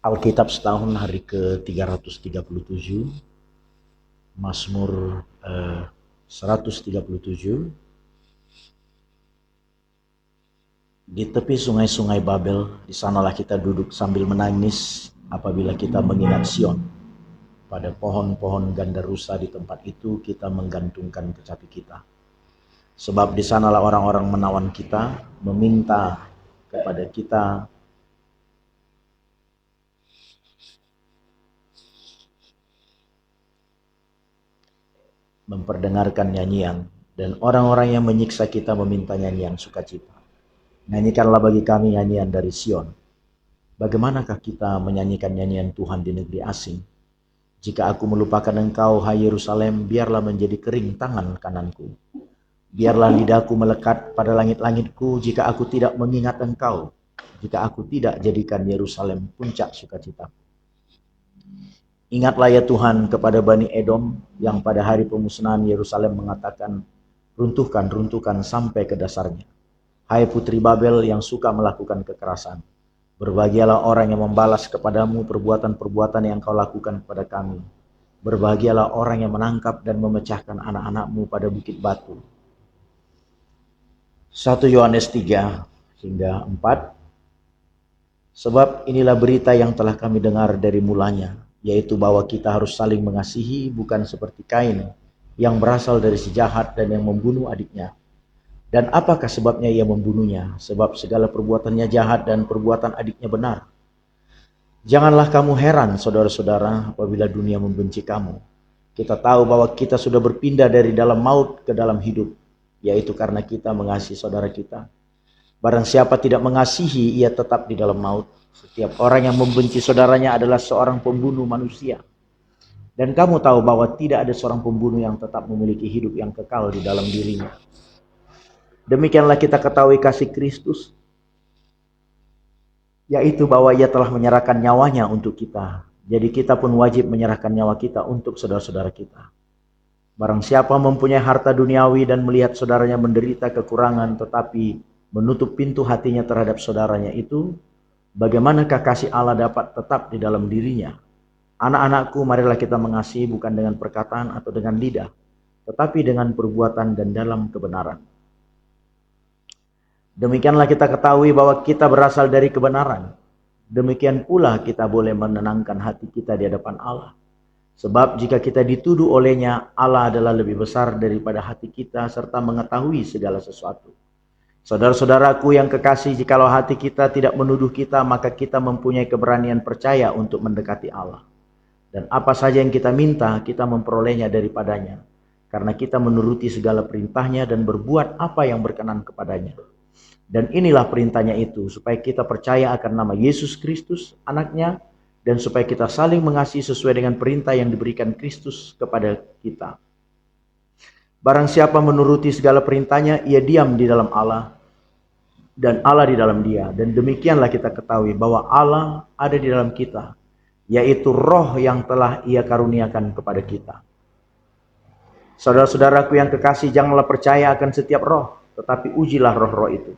Alkitab setahun hari ke-337, Mazmur 137. Di tepi sungai-sungai Babel, di sanalah kita duduk sambil menangis apabila kita mengingat Sion. Pada pohon-pohon gandarusa di tempat itu kita menggantungkan kecapi kita. Sebab di sanalah orang-orang menawan kita, meminta kepada kita, memperdengarkan nyanyian, dan orang-orang yang menyiksa kita meminta nyanyian sukacita. Nyanyikanlah bagi kami nyanyian dari Sion. Bagaimanakah kita menyanyikan nyanyian Tuhan di negeri asing? Jika aku melupakan engkau, hai Yerusalem, biarlah menjadi kering tangan kananku. Biarlah lidahku melekat pada langit-langitku jika aku tidak mengingat engkau, jika aku tidak jadikan Yerusalem puncak sukacita. Ingatlah ya Tuhan kepada Bani Edom yang pada hari pemusnahan Yerusalem mengatakan, runtuhkan, runtuhkan sampai ke dasarnya. Hai putri Babel yang suka melakukan kekerasan, berbahagialah orang yang membalas kepadamu perbuatan-perbuatan yang kau lakukan kepada kami. Berbahagialah orang yang menangkap dan memecahkan anak-anakmu pada bukit batu. 1 Yohanes 3 hingga 4. Sebab inilah berita yang telah kami dengar dari mulanya, yaitu bahwa kita harus saling mengasihi, bukan seperti Kain yang berasal dari si jahat dan yang membunuh adiknya. Dan apakah sebabnya ia membunuhnya? Sebab segala perbuatannya jahat dan perbuatan adiknya benar. Janganlah kamu heran, saudara-saudara, apabila dunia membenci kamu. Kita tahu bahwa kita sudah berpindah dari dalam maut ke dalam hidup, yaitu karena kita mengasihi saudara kita. Barang siapa tidak mengasihi, ia tetap di dalam maut. Setiap orang yang membenci saudaranya adalah seorang pembunuh manusia. Dan kamu tahu bahwa tidak ada seorang pembunuh yang tetap memiliki hidup yang kekal di dalam dirinya. Demikianlah kita ketahui kasih Kristus, yaitu bahwa ia telah menyerahkan nyawanya untuk kita. Jadi kita pun wajib menyerahkan nyawa kita untuk saudara-saudara kita. Barang siapa mempunyai harta duniawi dan melihat saudaranya menderita kekurangan tetapi menutup pintu hatinya terhadap saudaranya itu, bagaimanakah kasih Allah dapat tetap di dalam dirinya? Anak-anakku, marilah kita mengasihi bukan dengan perkataan atau dengan lidah, tetapi dengan perbuatan dan dalam kebenaran. Demikianlah kita ketahui bahwa kita berasal dari kebenaran. Demikian pula kita boleh menenangkan hati kita di hadapan Allah. Sebab jika kita dituduh olehnya, Allah adalah lebih besar daripada hati kita serta mengetahui segala sesuatu. Saudara-saudaraku yang kekasih, jikalau hati kita tidak menuduh kita, maka kita mempunyai keberanian percaya untuk mendekati Allah. Dan apa saja yang kita minta, kita memperolehnya daripadanya. Karena kita menuruti segala perintahnya dan berbuat apa yang berkenan kepadanya. Dan inilah perintahnya itu, supaya kita percaya akan nama Yesus Kristus, anaknya, dan supaya kita saling mengasihi sesuai dengan perintah yang diberikan Kristus kepada kita. Barang siapa menuruti segala perintahnya, ia diam di dalam Allah, dan Allah di dalam dia. Dan demikianlah kita ketahui bahwa Allah ada di dalam kita, yaitu roh yang telah ia karuniakan kepada kita. Saudara-saudaraku yang kekasih, janganlah percaya akan setiap roh, tetapi ujilah roh-roh itu.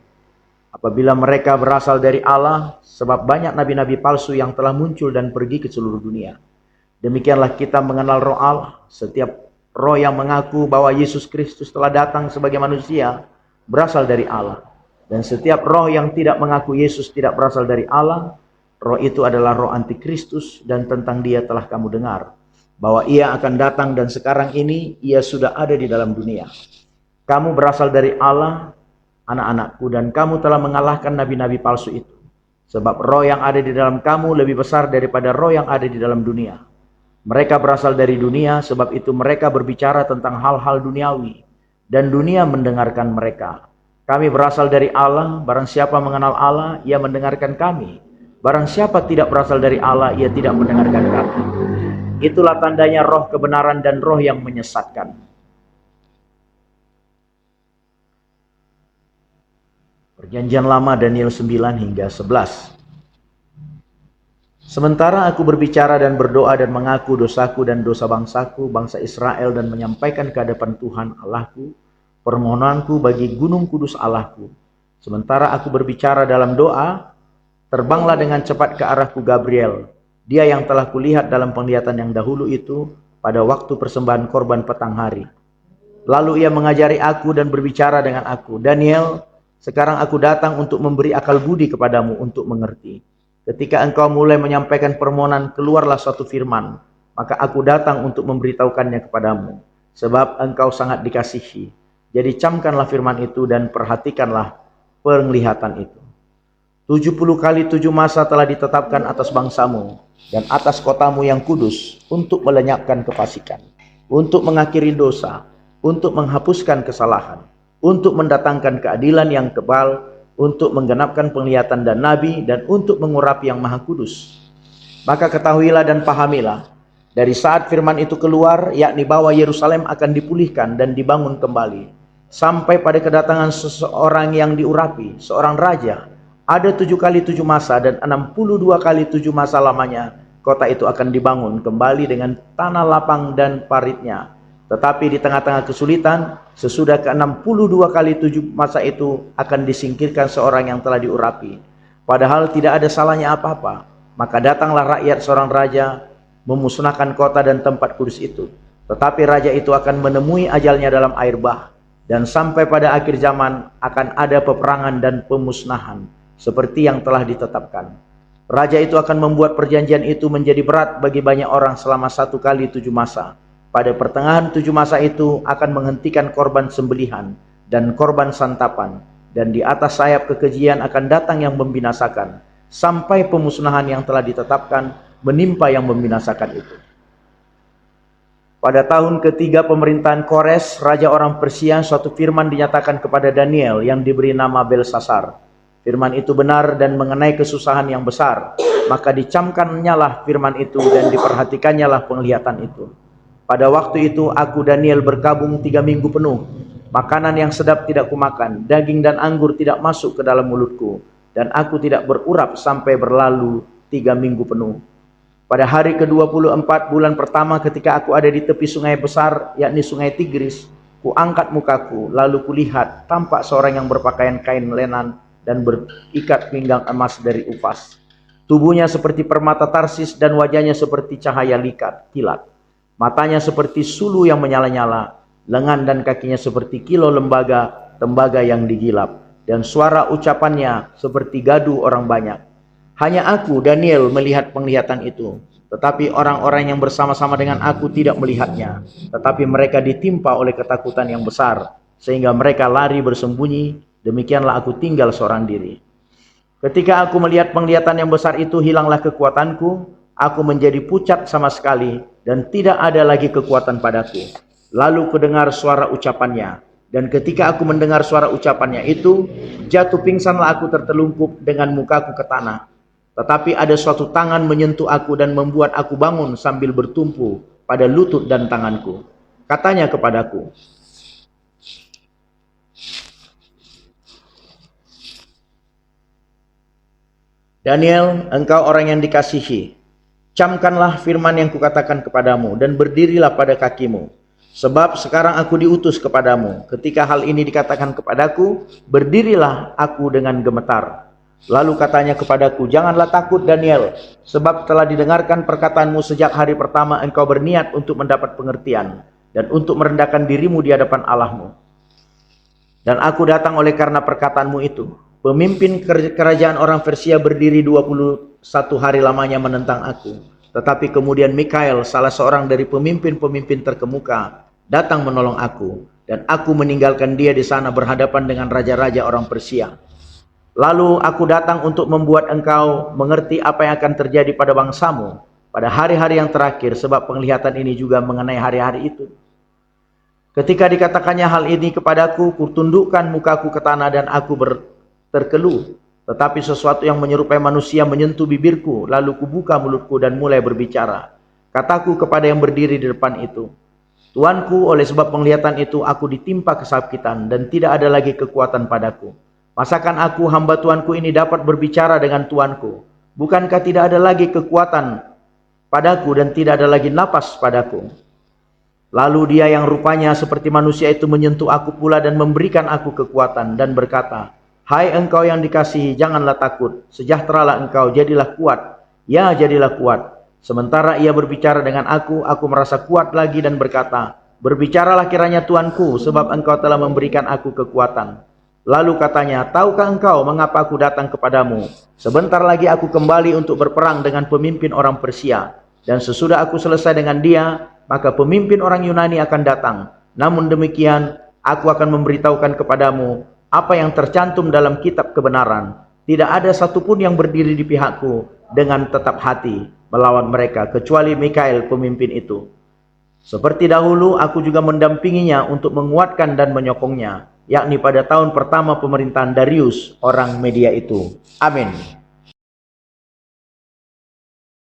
Apabila mereka berasal dari Allah, sebab banyak nabi-nabi palsu yang telah muncul dan pergi ke seluruh dunia. Demikianlah kita mengenal roh Allah. Setiap roh yang mengaku bahwa Yesus Kristus telah datang sebagai manusia, berasal dari Allah. Dan setiap roh yang tidak mengaku Yesus tidak berasal dari Allah, roh itu adalah roh antikristus, dan tentang dia telah kamu dengar, bahwa ia akan datang dan sekarang ini ia sudah ada di dalam dunia. Kamu berasal dari Allah, anak-anakku, dan kamu telah mengalahkan nabi-nabi palsu itu. Sebab roh yang ada di dalam kamu lebih besar daripada roh yang ada di dalam dunia. Mereka berasal dari dunia, sebab itu mereka berbicara tentang hal-hal duniawi, dan dunia mendengarkan mereka. Kami berasal dari Allah, barang siapa mengenal Allah, ia mendengarkan kami. Barang siapa tidak berasal dari Allah, ia tidak mendengarkan kami. Itulah tandanya roh kebenaran dan roh yang menyesatkan. Perjanjian Lama Daniel 9 hingga 11. Sementara aku berbicara dan berdoa dan mengaku dosaku dan dosa bangsaku, bangsa Israel, dan menyampaikan ke hadapan Tuhan Allahku permohonanku bagi gunung kudus Allahku. Sementara aku berbicara dalam doa, terbanglah dengan cepat ke arahku Gabriel, Dia yang telah kulihat dalam penglihatan yang dahulu itu pada waktu persembahan korban petang hari. Lalu ia mengajari aku dan berbicara dengan aku, Daniel, sekarang aku datang untuk memberi akal budi kepadamu untuk mengerti. Ketika engkau mulai menyampaikan permohonan, keluarlah suatu firman, maka aku datang untuk memberitahukannya kepadamu, sebab engkau sangat dikasihi. Jadi camkanlah firman itu dan perhatikanlah penglihatan itu. 70 kali 7 masa telah ditetapkan atas bangsamu dan atas kotamu yang kudus untuk melenyapkan kefasikan, untuk mengakhiri dosa, untuk menghapuskan kesalahan, untuk mendatangkan keadilan yang kebal, untuk menggenapkan penglihatan dan nabi, dan untuk mengurapi yang maha kudus. Maka ketahuilah dan pahamilah, dari saat firman itu keluar, yakni bahwa Yerusalem akan dipulihkan dan dibangun kembali, sampai pada kedatangan seseorang yang diurapi, seorang raja, ada 7 kali 7 masa dan 62 kali 7 masa lamanya, kota itu akan dibangun kembali dengan tanah lapang dan paritnya. Tetapi di tengah-tengah kesulitan, sesudah ke-62 kali 7 masa itu akan disingkirkan seorang yang telah diurapi. Padahal tidak ada salahnya apa-apa. Maka datanglah rakyat seorang raja, memusnahkan kota dan tempat kudus itu. Tetapi raja itu akan menemui ajalnya dalam air bah. Dan sampai pada akhir zaman akan ada peperangan dan pemusnahan, seperti yang telah ditetapkan. Raja itu akan membuat perjanjian itu menjadi berat bagi banyak orang selama 1 kali 7 masa. Pada pertengahan 7 masa itu akan menghentikan korban sembelihan dan korban santapan, dan di atas sayap kekejian akan datang yang membinasakan, sampai pemusnahan yang telah ditetapkan menimpa yang membinasakan itu. Pada tahun ketiga pemerintahan Kores, raja orang Persia, suatu firman dinyatakan kepada Daniel yang diberi nama Belsasar. Firman itu benar dan mengenai kesusahan yang besar, maka dicamkannyalah firman itu dan diperhatikannyalah penglihatan itu. Pada waktu itu aku Daniel berkabung 3 minggu penuh. Makanan yang sedap tidak kumakan, daging dan anggur tidak masuk ke dalam mulutku, dan aku tidak berurap sampai berlalu 3 minggu penuh. Pada hari ke-24 bulan pertama, ketika aku ada di tepi sungai besar, yakni sungai Tigris, kuangkat mukaku, lalu kulihat tampak seorang yang berpakaian kain lenan dan berikat pinggang emas dari Ufas. Tubuhnya seperti permata Tarsis dan wajahnya seperti cahaya kilat. Matanya seperti sulu yang menyala-nyala, lengan dan kakinya seperti kilo tembaga yang digilap, dan suara ucapannya seperti gaduh orang banyak. Hanya aku, Daniel, melihat penglihatan itu, tetapi orang-orang yang bersama-sama dengan aku tidak melihatnya, tetapi mereka ditimpa oleh ketakutan yang besar, sehingga mereka lari bersembunyi. Demikianlah aku tinggal seorang diri. Ketika aku melihat penglihatan yang besar itu, hilanglah kekuatanku, aku menjadi pucat sama sekali, dan tidak ada lagi kekuatan padaku. Lalu kudengar suara ucapannya, dan ketika aku mendengar suara ucapannya itu, jatuh pingsanlah aku tertelungkup dengan mukaku ke tanah. Tetapi ada suatu tangan menyentuh aku dan membuat aku bangun sambil bertumpu pada lutut dan tanganku. Katanya kepadaku, Daniel, engkau orang yang dikasihi. Camkanlah firman yang kukatakan kepadamu dan berdirilah pada kakimu. Sebab sekarang aku diutus kepadamu. Ketika hal ini dikatakan kepadaku, berdirilah aku dengan gemetar. Lalu katanya kepadaku, janganlah takut Daniel, sebab telah didengarkan perkataanmu sejak hari pertama engkau berniat untuk mendapat pengertian dan untuk merendahkan dirimu di hadapan Allahmu. Dan aku datang oleh karena perkataanmu itu. Pemimpin kerajaan orang Persia berdiri 21 hari lamanya menentang aku. Tetapi kemudian Mikael, salah seorang dari pemimpin-pemimpin terkemuka, datang menolong aku. Dan aku meninggalkan dia di sana berhadapan dengan raja-raja orang Persia. Lalu aku datang untuk membuat engkau mengerti apa yang akan terjadi pada bangsamu pada hari-hari yang terakhir, sebab penglihatan ini juga mengenai hari-hari itu. Ketika dikatakannya hal ini kepadaku, kutundukkan mukaku ke tanah dan aku terkeluh. Tetapi sesuatu yang menyerupai manusia menyentuh bibirku, lalu kubuka mulutku dan mulai berbicara. Kataku kepada yang berdiri di depan itu, Tuanku, oleh sebab penglihatan itu aku ditimpa kesakitan dan tidak ada lagi kekuatan padaku. Masakan aku, hamba Tuanku ini, dapat berbicara dengan Tuanku? Bukankah tidak ada lagi kekuatan padaku dan tidak ada lagi napas padaku? Lalu dia yang rupanya seperti manusia itu menyentuh aku pula dan memberikan aku kekuatan dan berkata, Hai engkau yang dikasihi, janganlah takut, sejahteralah engkau, jadilah kuat. Ya, jadilah kuat. Sementara ia berbicara dengan aku merasa kuat lagi dan berkata, "Berbicaralah kiranya Tuanku, sebab engkau telah memberikan aku kekuatan." Lalu katanya, "Tahukah engkau mengapa aku datang kepadamu? Sebentar lagi aku kembali untuk berperang dengan pemimpin orang Persia. Dan sesudah aku selesai dengan dia, maka pemimpin orang Yunani akan datang. Namun demikian, aku akan memberitahukan kepadamu apa yang tercantum dalam kitab kebenaran. Tidak ada satupun yang berdiri di pihakku dengan tetap hati melawan mereka, kecuali Mikael pemimpin itu. Seperti dahulu, aku juga mendampinginya untuk menguatkan dan menyokongnya, yakni pada tahun pertama pemerintahan Darius orang Media itu." Amin.